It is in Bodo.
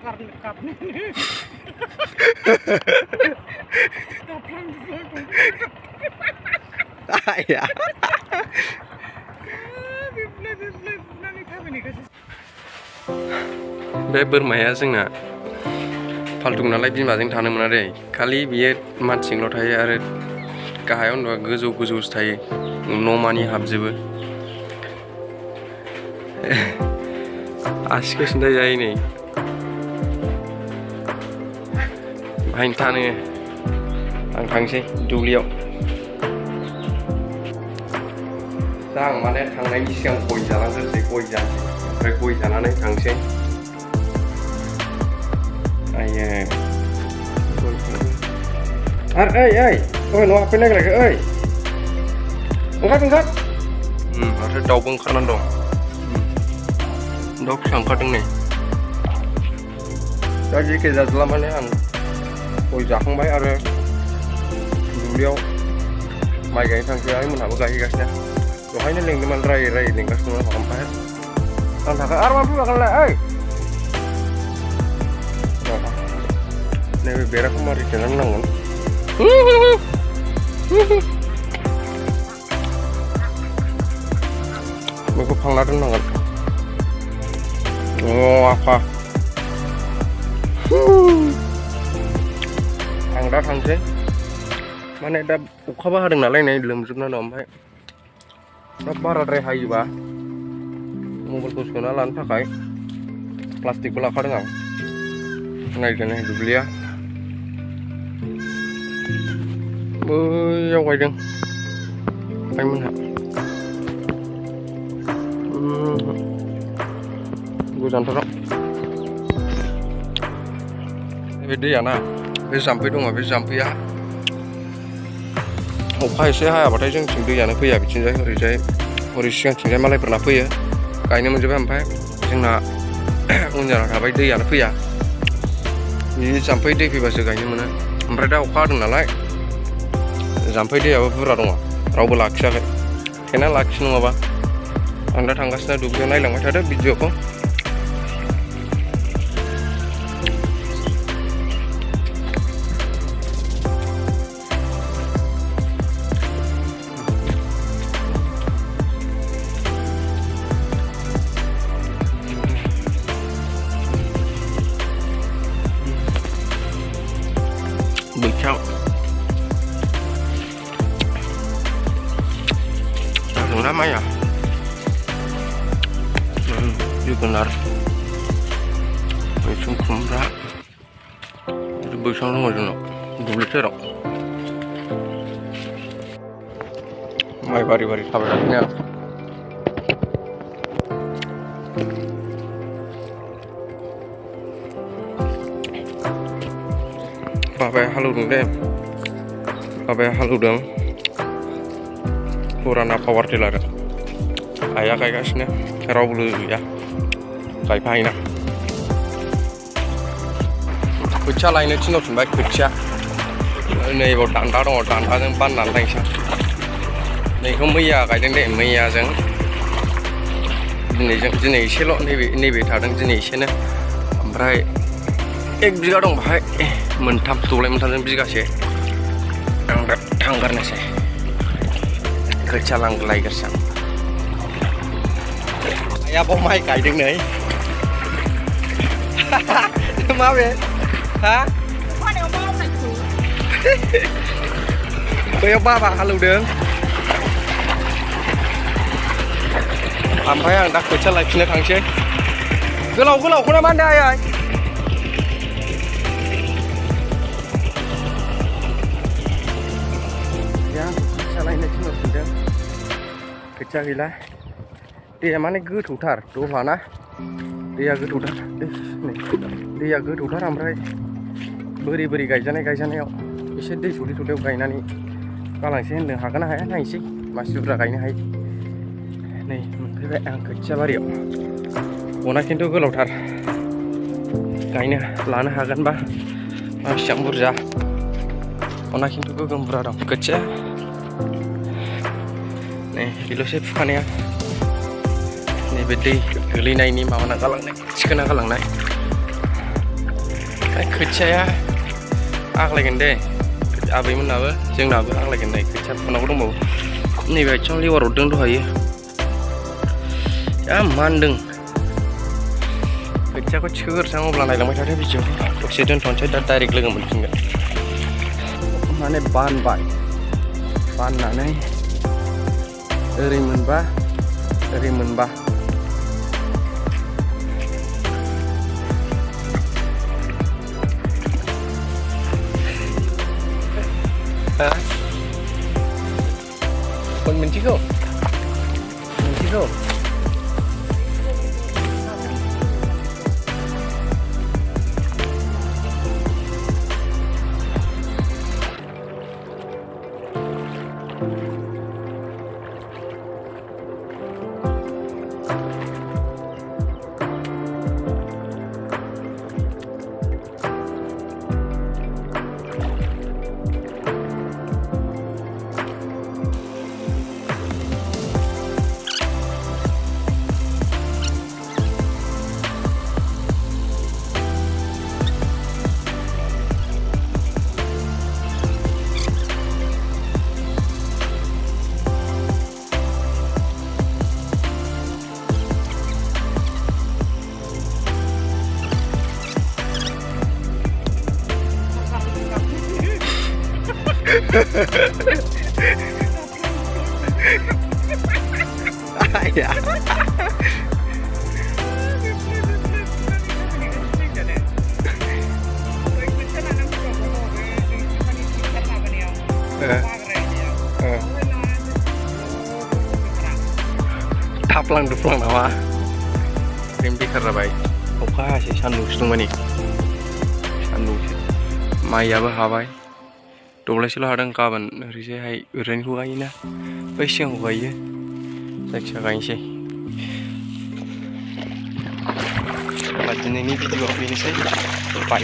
ya बे बोरमाया जोंना फाल्थुं नालाय बिमाजों थानो मोना दै खालि बियो मानसिजोंल' थायो आरो गाहायाव उन्दुआ गोजौ गोजौसो थायो न' मानि हाबजोबो आसिखौ सिन्था जायो नै बाहायनो थानो आं थांसै दुब्लियाव दा आं माने थांनायनि सिगां गय जालांग्रोसै गय जानोसै ओमफ्राय गय जानानै थांसै आयो आरो ओइ न'आ हाबफैनो नागिराखै ओइ ओंखार माथो दाउबो ओंखारनानै दं दाउ फिसा ओंखारदों नै दा जेखि जाजोबला माने आं गय जाखांबाय आरो दुब्लियाव माइ गायनो थांसै आइमोनहाबो गायहैगासिनो दहायनो लेंदोंमोन रायै लेंगासिनो दं ओमफ्राय आं थाखाय आरो मा फैबागोनलाय ओइ नैबे बेराखौ मारै थेनानै नांगोन बेखौ फांना दोननांगोन आफा आं दा थांसै माने दा अखाबो हादों नालाय नै लोमजोबना दं ओमफ्राय दा बाराद्राय हायोबा मबाइलखौ सोना लानो थाखाय प्लास्टिकबो लाखादों आं नायगोन दुब्लिया बैयाव गायदों आइमोनहा गोजानथाराव बे दैया ना बे जाम्फै दङ बे जाम्फैया अखा एसे हायाबाथाय जोंथिं दैयानो फैया बिथिंजाय हरै सिगांथिंजाय मालायफोरना फैयो गायनो मोनजोबबाय ओमफ्राय जोंना उन जाना थाबाय दैयानो फैया बे जाम्फै दै फैबासो गायनो मोनो ओमफ्राय दा अखा हादों नालाय जाम्फै दैयाबो बुरजा दङ रावबो लाखियाखै थेना लाखियो नङाबा आं दा थांगासिनो दुब्लियाव नायलांबाय थादो भिडिअखौ बैसाव जादोंना माइया जोगोनार मैसुं खुमब्रा बैसां दङ जोंनाव दुब्लि सेराव माइ बारि थाबायगासिनो आं बाबाया हालेवदों दे बाबाया हालेवदों फुराना पावार टिलार आइया गायगासिनो रावबो गैया गायफाहैना खोथिया लायनो थिनहरफिनबाय खोथिया नैबाव दान्दा दङ दान्दाजों बाननानै लायनोसै नैखौ मैया गायदों दे मैयाजों दिनै एसेल' नैबे थादों दिनै एसेनो ओमफ्राय 1 बिगा दं बाहाय मोनथाम दब्लाय मोनथामजों बिगासे आं दा थांगारनोसै खोथिया लायगोरसै आं आइया बाव माइ गायदों नै माबे हा बैयाव बाबा हालेवदों ओमफ्राय आं दा खोथिया लायफिननो थांसै गोलावखौनो मा होनदों आइ खोथिया गैला दैया माने गोथौथार दहलाना दैया गोथौथार ओमफ्राय बोरि गायजानायाव एसे दै सौदैयाव गायनानै गालांसै होनदों हागोन ना हाया नायसै मानसि बुरजा गायनो हायो नै मोनफैबाय आं खोथिया बारियाव गना खिन्थु गोलावथार गायनो लानो हागोनबा बेसेबां बुरजा गना खिन्थु गोगोम बुरजा दं खोथिया नै बेल'सै फुखानाया नैबे दै गोलैनायनि माबाना गालांनाय थिखोना गालांनाय खोथियाया आग्लायगोन दे आबैमोनाबो जोंनाबो आग्लायगोन नै खोथिया फुनांगौ दंबावो नैबे आथिङाव लेवार अरदों दहायो जा मानदों खोथियाखौ थिखोग्रोसां अब्ला नायलांबाय थादो भिडिअखौ दसे दोनथ'नोसै दा डाइरेक्ट लोगो मोनफिनगोन माने बानबाय बाननानै ओरै मोनबाคนमोनसेखौ ya थाफ्लां दुफ्लां नामा ओरैनो बेखार जाबाय अखा हासै सान्दुंसो दं माने सान्दुंसो माइयाबो हाबाय दब्लायसेल' हादों गाबोन ओरैजायहाय ओरैनिखौ गायोना बै सिगांखौ गायो जायखिया गायनोसै दिनैनि भिडिअ'आ बेनोसै बाय